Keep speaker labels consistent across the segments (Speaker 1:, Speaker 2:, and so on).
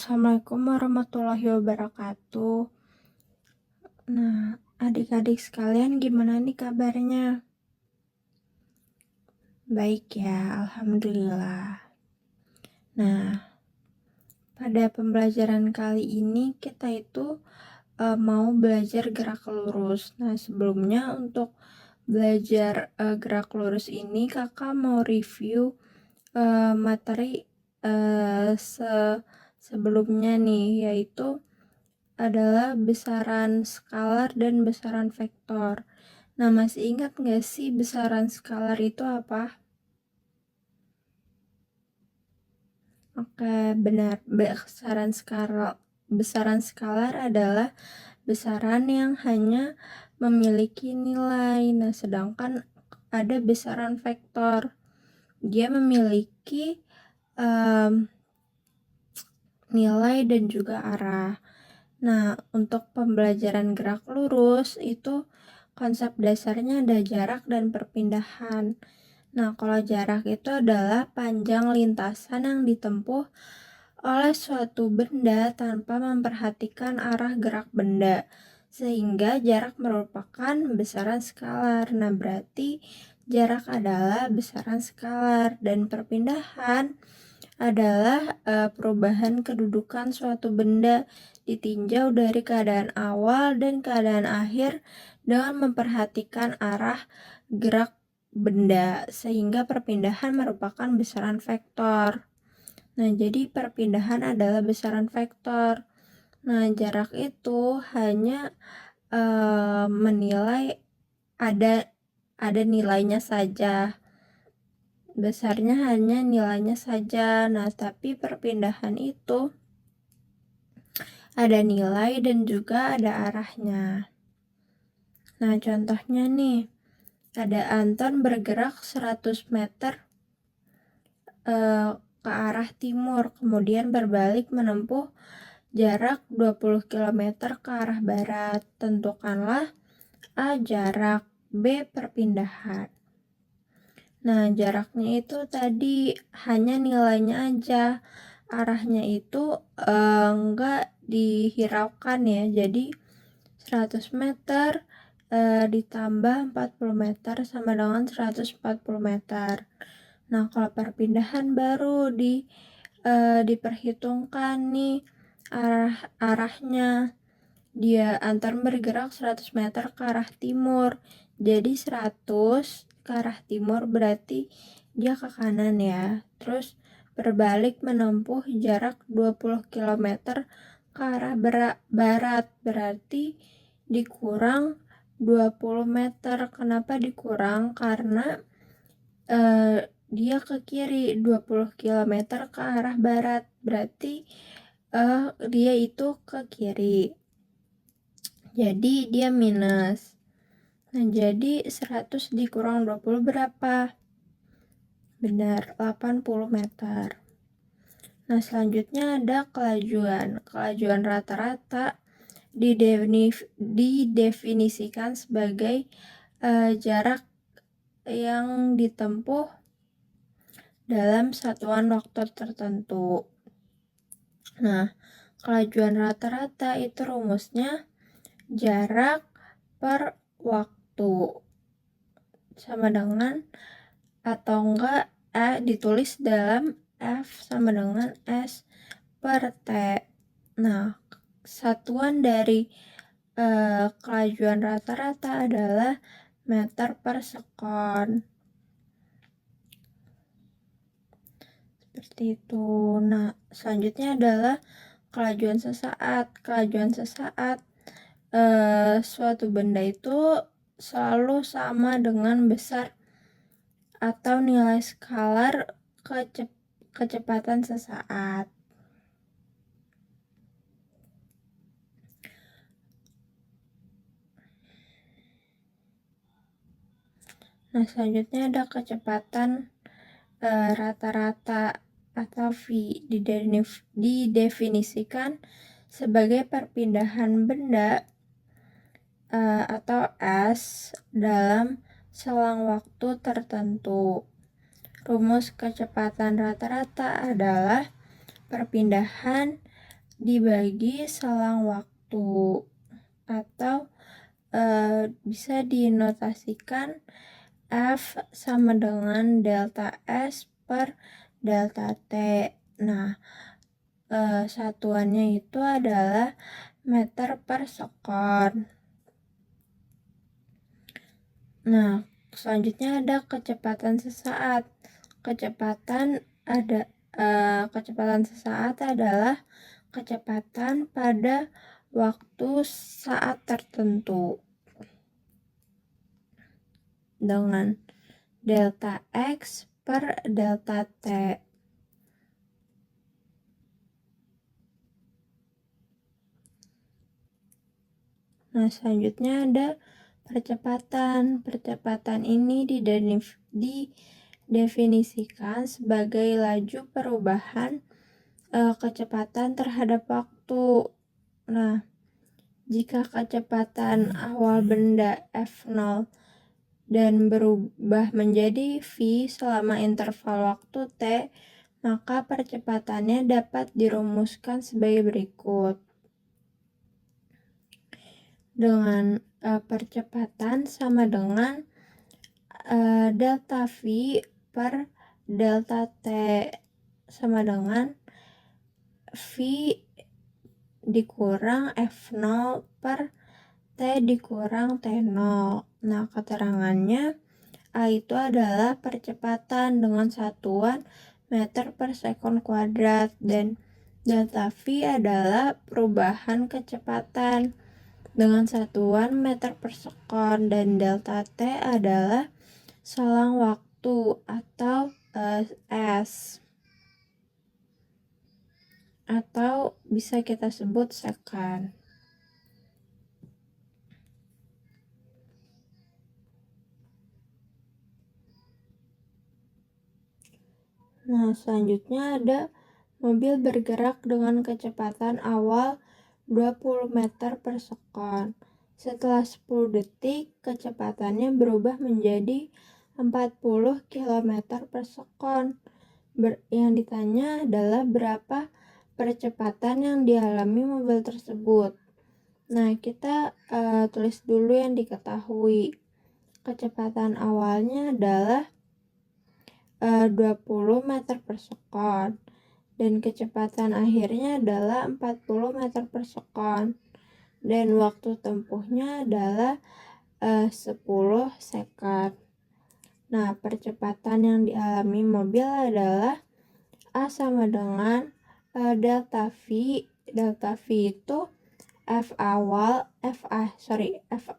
Speaker 1: Assalamualaikum warahmatullahi wabarakatuh. Nah, adik-adik sekalian gimana nih kabarnya? Baik ya, alhamdulillah. Nah, pada pembelajaran kali ini kita itu mau belajar gerak lurus. Nah, sebelumnya untuk belajar gerak lurus ini kakak mau review materi sebelumnya nih, yaitu adalah besaran skalar dan besaran vektor. Nah, masih ingat nggak sih besaran skalar itu apa? Oke, benar. Besaran skalar adalah besaran yang hanya memiliki nilai. Nah, sedangkan ada besaran vektor. Dia memiliki nilai dan juga arah. Nah, untuk pembelajaran gerak lurus itu konsep dasarnya ada jarak dan perpindahan. Nah, kalau jarak itu adalah panjang lintasan yang ditempuh oleh suatu benda tanpa memperhatikan arah gerak benda, sehingga jarak merupakan besaran skalar. Nah, berarti jarak adalah besaran skalar dan perpindahan adalah perubahan kedudukan suatu benda ditinjau dari keadaan awal dan keadaan akhir dengan memperhatikan arah gerak benda, sehingga perpindahan merupakan besaran vektor. Nah, jadi perpindahan adalah besaran vektor. Nah, jarak itu hanya menilai ada nilainya saja. Besarnya hanya nilainya saja. Nah, tapi perpindahan itu ada nilai dan juga ada arahnya. Nah, contohnya nih, ada Anton bergerak 100 meter ke arah timur, kemudian berbalik menempuh jarak 20 km ke arah barat. Tentukanlah A jarak, B perpindahan. Nah, jaraknya itu tadi hanya nilainya aja. Arahnya itu enggak dihiraukan ya. Jadi 100 meter ditambah 40 meter sama dengan 140 meter. Nah, kalau perpindahan baru diperhitungkan nih arahnya. Dia antar bergerak 100 meter ke arah timur. Jadi 100 ke arah timur berarti dia ke kanan ya. Terus berbalik menempuh jarak 20 km ke arah barat. Berarti dikurang 20 meter. Kenapa dikurang? Karena dia ke kiri 20 km ke arah barat. Berarti dia itu ke kiri. Jadi dia minus. Nah, jadi 100 dikurang 20 berapa? Benar, 80 meter. Nah, selanjutnya ada kelajuan. Kelajuan rata-rata didefinisikan sebagai jarak yang ditempuh dalam satuan waktu tertentu. Nah, kelajuan rata-rata itu rumusnya jarak per waktu sama dengan atau enggak ditulis dalam F sama dengan S per T. Nah, satuan dari kelajuan rata-rata adalah meter per sekon. Seperti itu. Nah, selanjutnya adalah kelajuan sesaat. Kelajuan sesaat suatu benda itu selalu sama dengan besar atau nilai skalar kecepatan sesaat. Nah, selanjutnya ada kecepatan rata-rata atau V didefinisikan sebagai perpindahan benda atau S dalam selang waktu tertentu. Rumus kecepatan rata-rata adalah perpindahan dibagi selang waktu, atau bisa dinotasikan F sama dengan delta S per delta T. Nah, satuannya itu adalah meter per sekon. Nah, selanjutnya ada kecepatan sesaat. Kecepatan sesaat adalah kecepatan pada waktu saat tertentu dengan delta X per delta T. Nah, selanjutnya ada percepatan. Percepatan ini didefinisikan sebagai laju perubahan kecepatan terhadap waktu. Nah, jika kecepatan awal benda f0 dan berubah menjadi v selama interval waktu t, maka percepatannya dapat dirumuskan sebagai berikut. Dengan percepatan sama dengan delta v per delta t sama dengan v dikurang f0 per t dikurang t0. Nah, keterangannya A itu adalah percepatan dengan satuan meter per sekon kuadrat, dan delta V adalah perubahan kecepatan dengan satuan meter per sekon, dan delta T adalah selang waktu atau S, atau bisa kita sebut second. Nah, selanjutnya ada mobil bergerak dengan kecepatan awal 20 meter per sekon. Setelah 10 detik, kecepatannya berubah menjadi 40 km per sekon. Yang ditanya adalah berapa percepatan yang dialami mobil tersebut. Nah, kita tulis dulu yang diketahui. Kecepatan awalnya adalah 20 meter per sekon, dan kecepatan akhirnya adalah 40 meter per sekon, dan waktu tempuhnya adalah 10 second. Nah, percepatan yang dialami mobil adalah A sama dengan delta V. Delta V itu F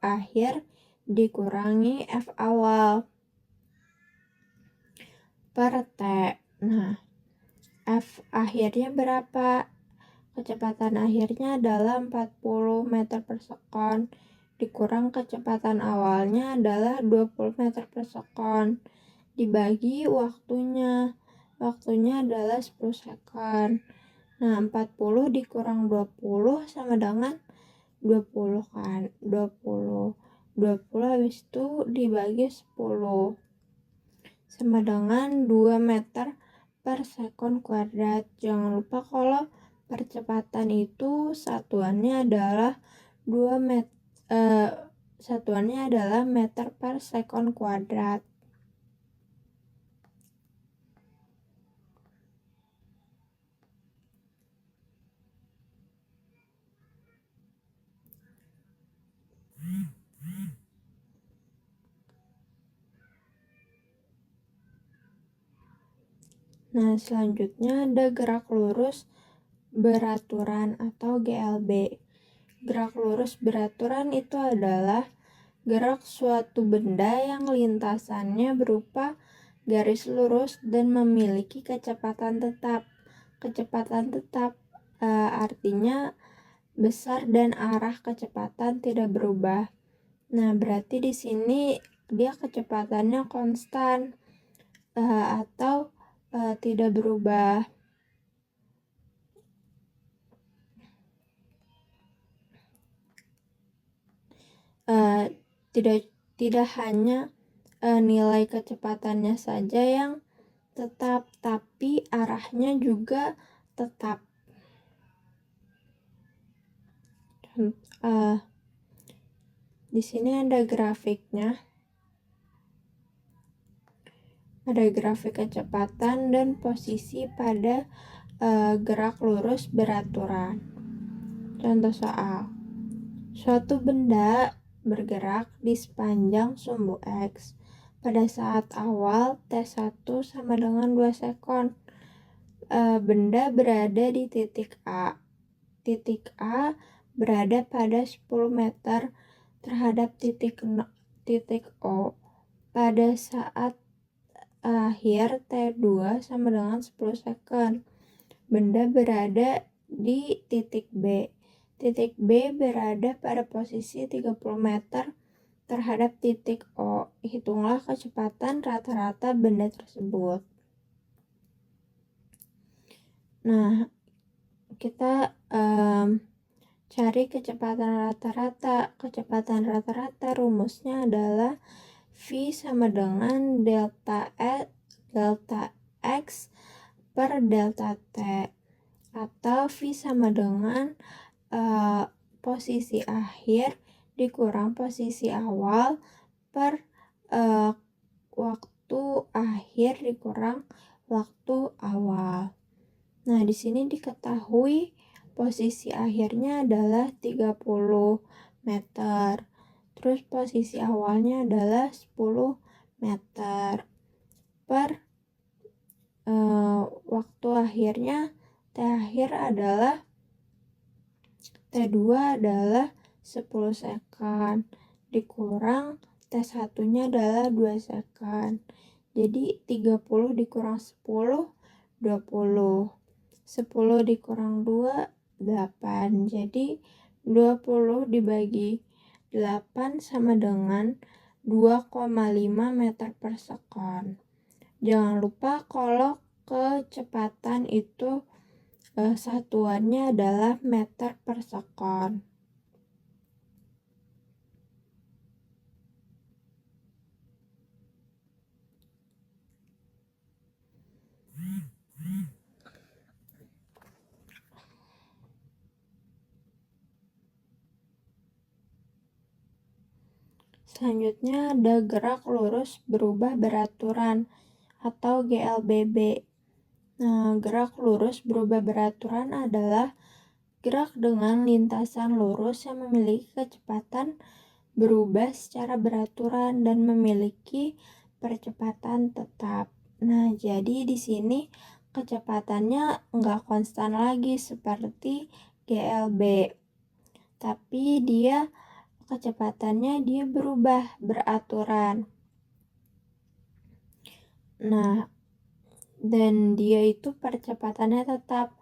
Speaker 1: akhir dikurangi F awal per T. Nah, F akhirnya berapa? Kecepatan akhirnya adalah 40 meter per sekon, dikurang kecepatan awalnya adalah 20 meter per sekon, dibagi waktunya. Waktunya adalah 10 second. Nah, 40 dikurang 20 sama dengan 20 kan. 20 habis itu dibagi 10 sama dengan 2 meter per sekon kuadrat. Jangan lupa kalau percepatan itu satuannya adalah meter per sekon kuadrat. Nah, selanjutnya ada gerak lurus beraturan atau GLB. Gerak lurus beraturan itu adalah gerak suatu benda yang lintasannya berupa garis lurus dan memiliki kecepatan tetap. Kecepatan tetap artinya besar dan arah kecepatan tidak berubah. Nah, berarti di sini dia kecepatannya konstan atau tidak berubah. Tidak hanya nilai kecepatannya saja yang tetap, tapi arahnya juga tetap. Di sini ada grafiknya. Ada grafik kecepatan dan posisi pada gerak lurus beraturan. Contoh soal. Suatu benda bergerak di sepanjang sumbu X. Pada saat awal T1 sama dengan 2 sekon. Benda berada di titik A. Titik A berada pada 10 meter terhadap titik O. Pada saat akhir T2 sama dengan 10 sekon. Benda berada di titik B. Titik B berada pada posisi 30 meter terhadap titik O. Hitunglah kecepatan rata-rata benda tersebut. Nah, kita cari kecepatan rata-rata. Kecepatan rata-rata rumusnya adalah V sama dengan delta X per delta T, atau V sama dengan posisi akhir dikurang posisi awal per waktu akhir dikurang waktu awal. Nah, di sini diketahui posisi akhirnya adalah 30 meter. Terus posisi awalnya adalah 10 meter. Per waktu akhirnya T akhir adalah T2 adalah 10 sekon. Dikurang T1-nya adalah 2 sekon. Jadi 30 dikurang 10, 20. 10 dikurang 2, 8. Jadi 20 dibagi 8 sama dengan 2,5 meter per sekon. Jangan lupa kalau kecepatan itu satuannya adalah meter per sekon. Selanjutnya ada gerak lurus berubah beraturan atau GLBB. Nah, gerak lurus berubah beraturan adalah gerak dengan lintasan lurus yang memiliki kecepatan berubah secara beraturan dan memiliki percepatan tetap. Nah, jadi di sini kecepatannya nggak konstan lagi seperti GLB, tapi kecepatannya dia berubah beraturan. Nah, dan dia itu percepatannya tetap.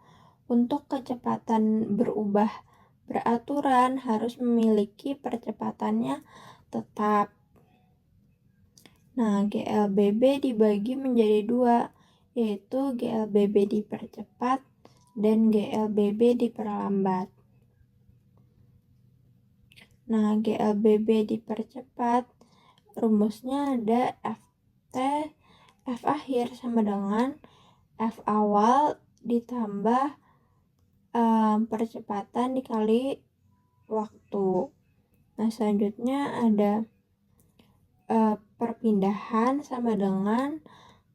Speaker 1: Untuk kecepatan berubah beraturan harus memiliki percepatannya tetap. Nah, GLBB dibagi menjadi dua, yaitu GLBB dipercepat dan GLBB diperlambat. Nah, GLBB dipercepat, rumusnya ada F akhir sama dengan F awal ditambah percepatan dikali waktu. Nah, selanjutnya ada perpindahan sama dengan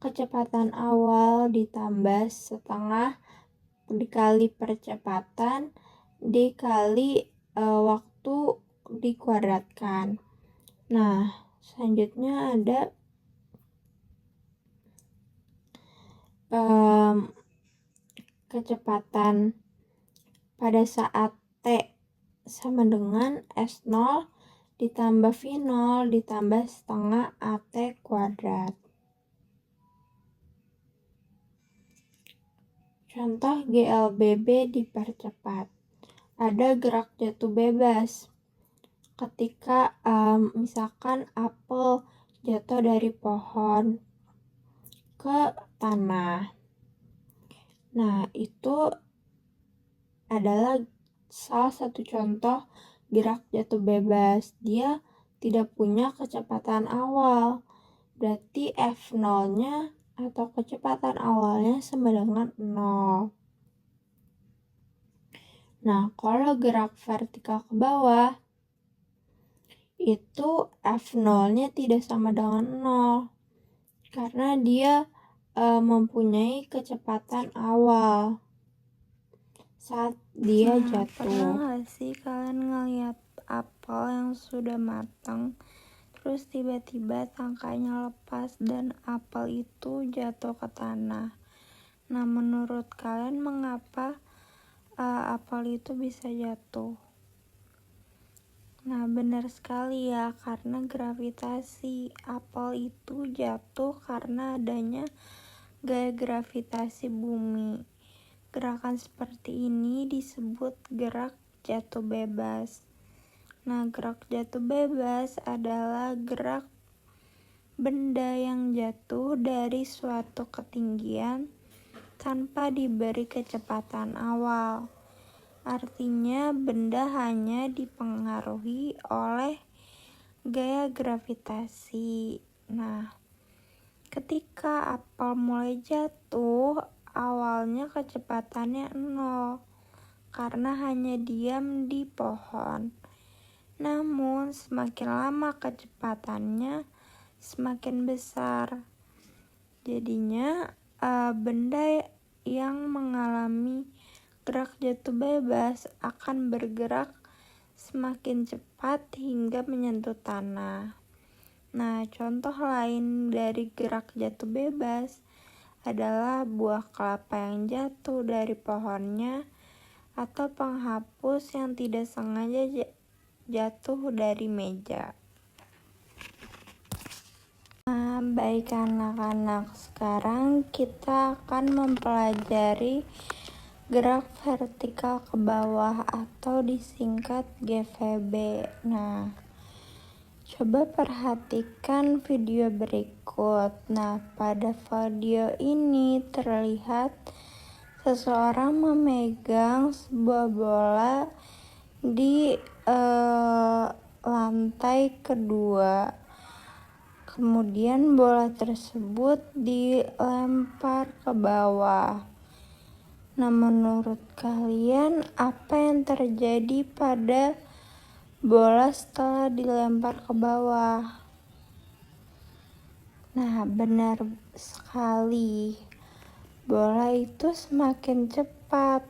Speaker 1: kecepatan awal ditambah setengah dikali percepatan dikali waktu dikuadratkan. Nah, selanjutnya ada kecepatan pada saat T sama dengan S0 ditambah V0 ditambah setengah AT kuadrat. Contoh GLBB dipercepat. Ada gerak jatuh bebas. Ketika misalkan apel jatuh dari pohon ke tanah. Nah, itu adalah salah satu contoh gerak jatuh bebas. Dia tidak punya kecepatan awal. Berarti F0-nya atau kecepatan awalnya sama dengan 0. Nah, kalau gerak vertikal ke bawah, itu F0-nya tidak sama dengan 0, karena dia mempunyai kecepatan awal saat dia jatuh.
Speaker 2: Pernah gak sih kalian ngeliat apel yang sudah matang, terus tiba-tiba tangkainya lepas dan apel itu jatuh ke tanah? Nah, menurut kalian mengapa apel itu bisa jatuh? Nah, benar sekali ya, karena gravitasi. Apel itu jatuh karena adanya gaya gravitasi bumi. Gerakan seperti ini disebut gerak jatuh bebas. Nah, gerak jatuh bebas adalah gerak benda yang jatuh dari suatu ketinggian tanpa diberi kecepatan awal. Artinya, benda hanya dipengaruhi oleh gaya gravitasi. Nah, ketika apel mulai jatuh, awalnya kecepatannya 0 karena hanya diam di pohon. Namun, semakin lama kecepatannya semakin besar. Jadinya, benda yang mengalami gerak jatuh bebas akan bergerak semakin cepat hingga menyentuh tanah. Nah, contoh lain dari gerak jatuh bebas adalah buah kelapa yang jatuh dari pohonnya atau penghapus yang tidak sengaja jatuh dari meja. Nah, baik anak-anak, sekarang kita akan mempelajari gerak vertikal ke bawah atau disingkat GVB. Nah, coba perhatikan video berikut. Nah, pada video ini terlihat seseorang memegang sebuah bola di lantai kedua. Kemudian bola tersebut dilempar ke bawah. Nah, menurut kalian apa yang terjadi pada bola setelah dilempar ke bawah? Nah, benar sekali. Bola itu semakin cepat.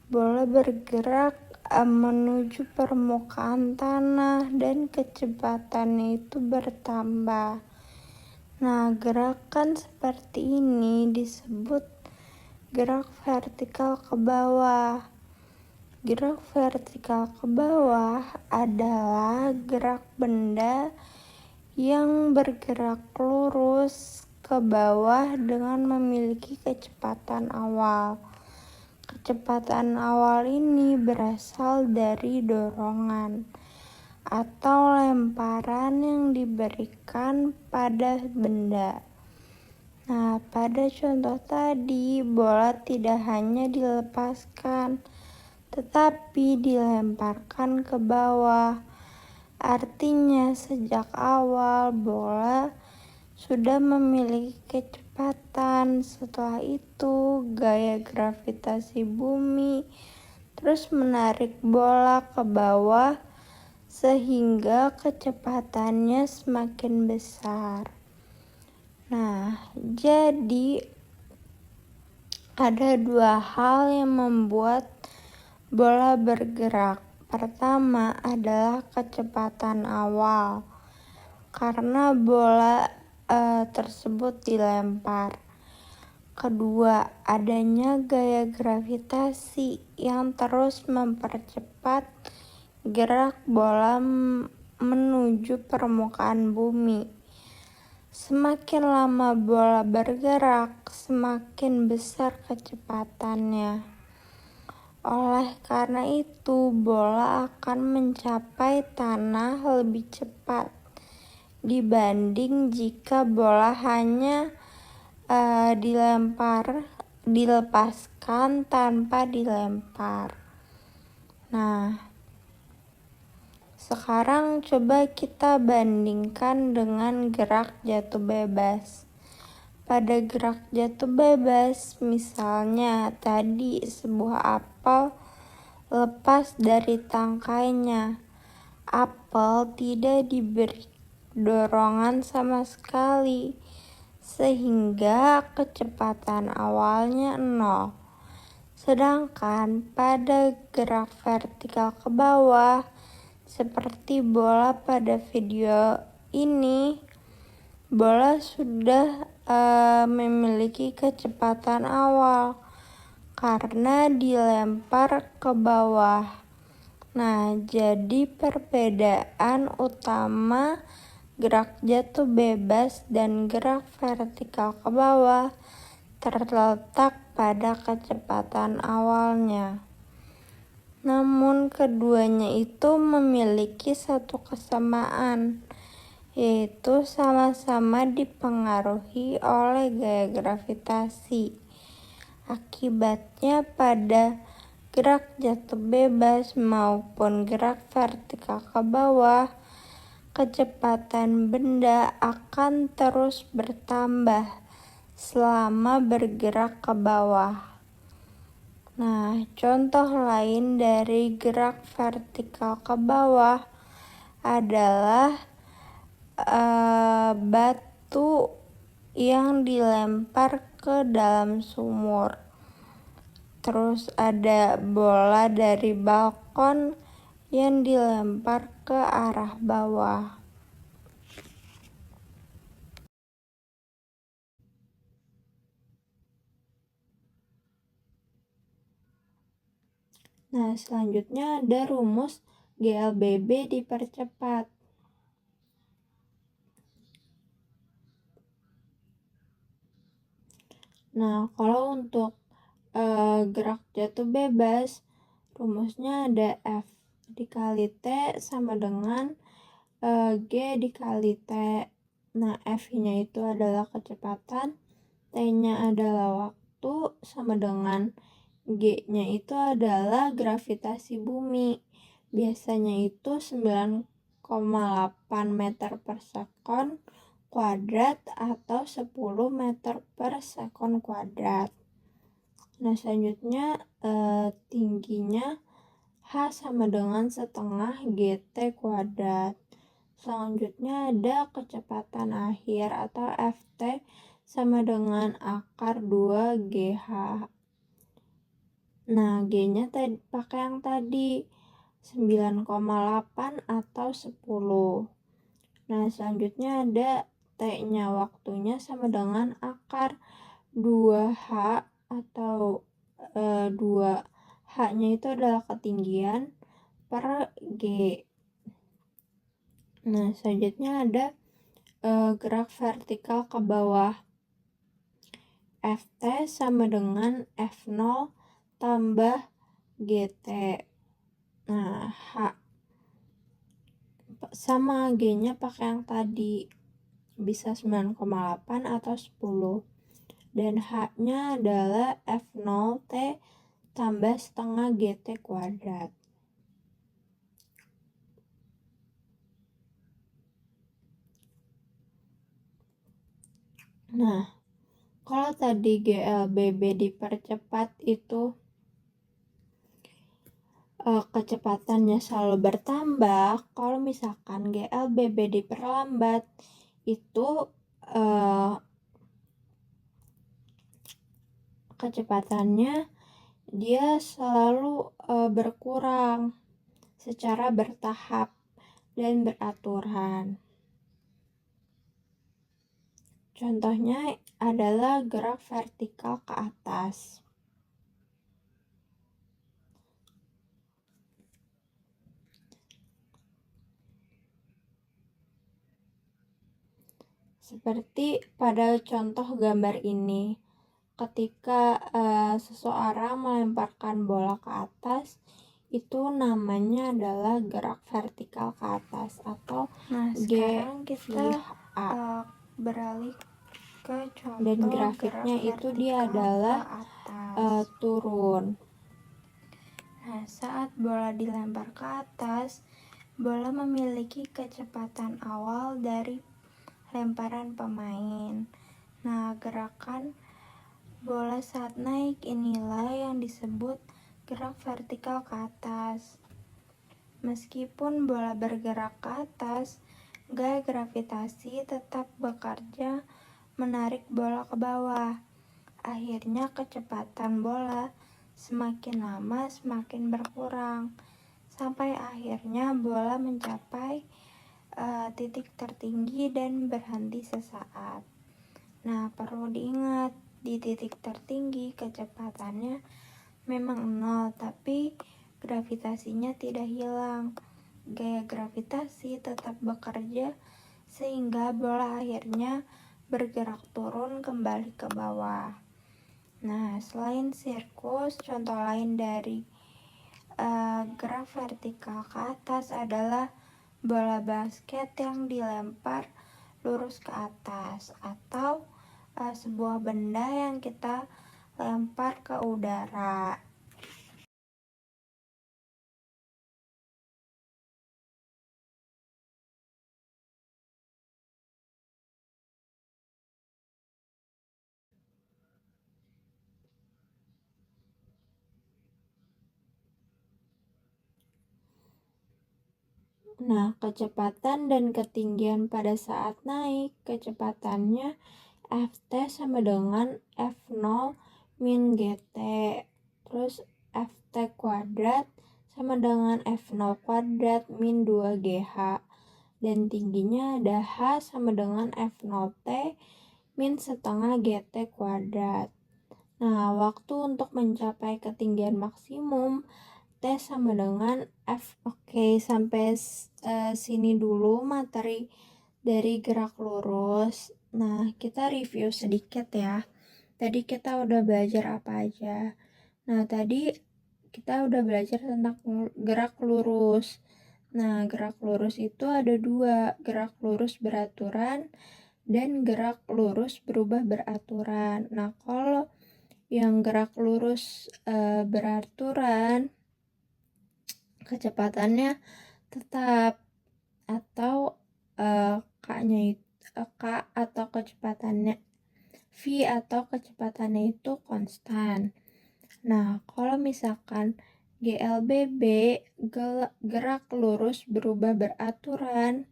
Speaker 2: Bola bergerak menuju permukaan tanah dan kecepatannya itu bertambah. Nah, gerakan seperti ini disebut gerak vertikal ke bawah. Gerak vertikal ke bawah adalah gerak benda yang bergerak lurus ke bawah dengan memiliki kecepatan awal. Kecepatan awal ini berasal dari dorongan atau lemparan yang diberikan pada benda. Nah, pada contoh tadi, bola tidak hanya dilepaskan, tetapi dilemparkan ke bawah. Artinya, sejak awal bola sudah memiliki kecepatan. Setelah itu, gaya gravitasi bumi terus menarik bola ke bawah sehingga kecepatannya semakin besar. Nah, jadi ada dua hal yang membuat bola bergerak. Pertama adalah kecepatan awal, karena bola tersebut dilempar. Kedua, adanya gaya gravitasi yang terus mempercepat gerak bola menuju permukaan bumi. Semakin lama bola bergerak, semakin besar kecepatannya. Oleh karena itu, bola akan mencapai tanah lebih cepat dibanding jika bola hanya dilepaskan tanpa dilempar. Nah, sekarang coba kita bandingkan dengan gerak jatuh bebas. Pada gerak jatuh bebas, misalnya tadi sebuah apel lepas dari tangkainya. Apel tidak diberi dorongan sama sekali, sehingga kecepatan awalnya 0. Sedangkan pada gerak vertikal ke bawah, seperti bola pada video ini, bola sudah memiliki kecepatan awal karena dilempar ke bawah. Nah, jadi perbedaan utama gerak jatuh bebas dan gerak vertikal ke bawah terletak pada kecepatan awalnya. Namun keduanya itu memiliki satu kesamaan, yaitu sama-sama dipengaruhi oleh gaya gravitasi. Akibatnya pada gerak jatuh bebas maupun gerak vertikal ke bawah, kecepatan benda akan terus bertambah selama bergerak ke bawah. Nah, contoh lain dari gerak vertikal ke bawah adalah batu yang dilempar ke dalam sumur. Terus ada bola dari balkon yang dilempar ke arah bawah.
Speaker 1: Nah, selanjutnya ada rumus GLBB dipercepat. Nah, kalau untuk gerak jatuh bebas, rumusnya ada F dikali T sama dengan G dikali T. Nah, F-nya itu adalah kecepatan, T-nya adalah waktu, sama dengan G-nya itu adalah gravitasi bumi. Biasanya itu 9,8 meter per sekon kuadrat atau 10 meter per sekon kuadrat. Nah, selanjutnya tingginya H sama dengan setengah GT kuadrat. Selanjutnya ada kecepatan akhir atau FT sama dengan akar 2 GH. Nah, G-nya pakai yang tadi 9,8 atau 10. Nah, selanjutnya ada T-nya waktunya sama dengan akar 2H atau 2H-nya itu adalah ketinggian per G. Nah, selanjutnya ada gerak vertikal ke bawah. Ft sama dengan F0 tambah GT. Nah, H sama G-nya pakai yang tadi, bisa 9,8 atau 10. Dan H-nya adalah F0T tambah setengah GT kuadrat. Nah, kalau tadi GLBB dipercepat itu kecepatannya selalu bertambah. Kalau misalkan GLBB diperlambat itu kecepatannya dia selalu berkurang secara bertahap dan beraturan. Contohnya adalah gerak vertikal ke atas. Seperti pada contoh gambar ini, ketika seseorang melemparkan bola ke atas, itu namanya adalah gerak vertikal ke atas atau
Speaker 2: sekarang kita beralih ke contoh
Speaker 1: dan grafiknya itu dia adalah turun.
Speaker 2: Nah, saat bola dilempar ke atas, bola memiliki kecepatan awal dari lemparan pemain. Nah, gerakan bola saat naik inilah yang disebut gerak vertikal ke atas. Meskipun bola bergerak ke atas, gaya gravitasi tetap bekerja menarik bola ke bawah. Akhirnya kecepatan bola semakin lama semakin berkurang, sampai akhirnya bola mencapai titik tertinggi dan berhenti sesaat. Nah, perlu diingat, di titik tertinggi kecepatannya memang nol, tapi gravitasinya tidak hilang. Gaya gravitasi tetap bekerja sehingga bola akhirnya bergerak turun kembali ke bawah. Nah, selain sirkus, contoh lain dari gerak vertikal ke atas adalah bola basket yang dilempar lurus ke atas, atau sebuah benda yang kita lempar ke udara. Nah, kecepatan dan ketinggian pada saat naik, kecepatannya Ft sama dengan F0 min GT. Terus Ft kuadrat sama dengan F0 kuadrat min 2GH. Dan tingginya ada H sama dengan F0T min setengah GT kuadrat. Nah, waktu untuk mencapai ketinggian maksimum T sama dengan F. Oke, sampai sini dulu materi dari gerak lurus. Nah, kita review sedikit ya. Tadi kita udah belajar apa aja. Nah, tadi kita udah belajar tentang gerak lurus. Nah, gerak lurus itu ada dua, gerak lurus beraturan dan gerak lurus berubah beraturan. Nah, kalau yang gerak lurus beraturan, kecepatannya tetap, atau K atau kecepatannya V atau kecepatannya itu konstan. Nah, kalau misalkan GLBB, gerak lurus berubah beraturan,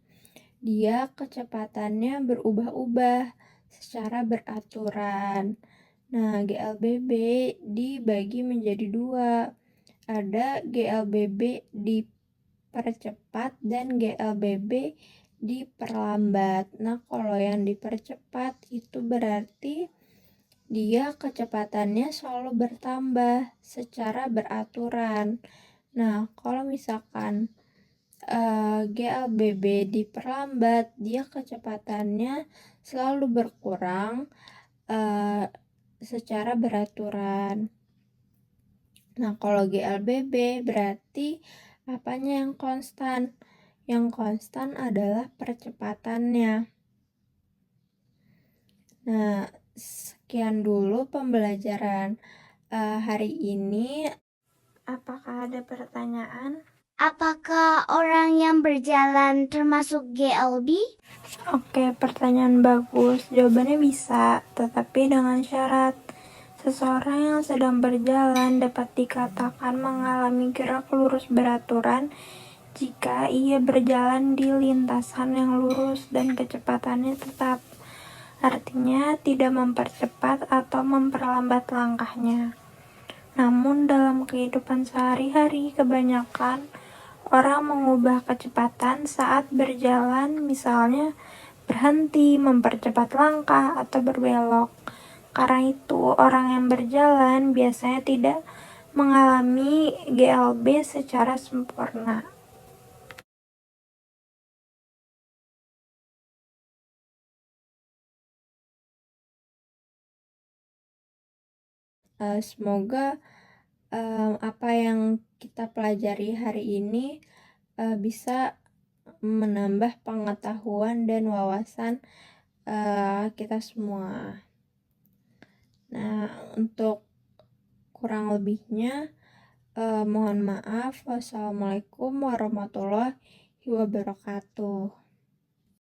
Speaker 2: dia kecepatannya berubah-ubah secara beraturan. Nah, GLBB dibagi menjadi dua. Ada GLBB dipercepat dan GLBB diperlambat. Nah, kalau yang dipercepat itu berarti dia kecepatannya selalu bertambah secara beraturan. Nah, kalau misalkan GLBB diperlambat, dia kecepatannya selalu berkurang secara beraturan. Nah, kalau GLBB berarti apanya yang konstan? Yang konstan adalah percepatannya. Nah, sekian dulu pembelajaran hari ini. Apakah ada pertanyaan?
Speaker 3: Apakah orang yang berjalan termasuk GLB?
Speaker 2: Oke, pertanyaan bagus. Jawabannya bisa, tetapi dengan syarat. Seseorang yang sedang berjalan dapat dikatakan mengalami gerak lurus beraturan jika ia berjalan di lintasan yang lurus dan kecepatannya tetap. Artinya tidak mempercepat atau memperlambat langkahnya. Namun dalam kehidupan sehari-hari kebanyakan orang mengubah kecepatan saat berjalan, misalnya berhenti, mempercepat langkah, atau berbelok. Karena itu, orang yang berjalan biasanya tidak mengalami GLB secara sempurna.
Speaker 1: Semoga apa yang kita pelajari hari ini bisa menambah pengetahuan dan wawasan kita semua. Nah, untuk kurang lebihnya mohon maaf. Wassalamualaikum warahmatullahi wabarakatuh.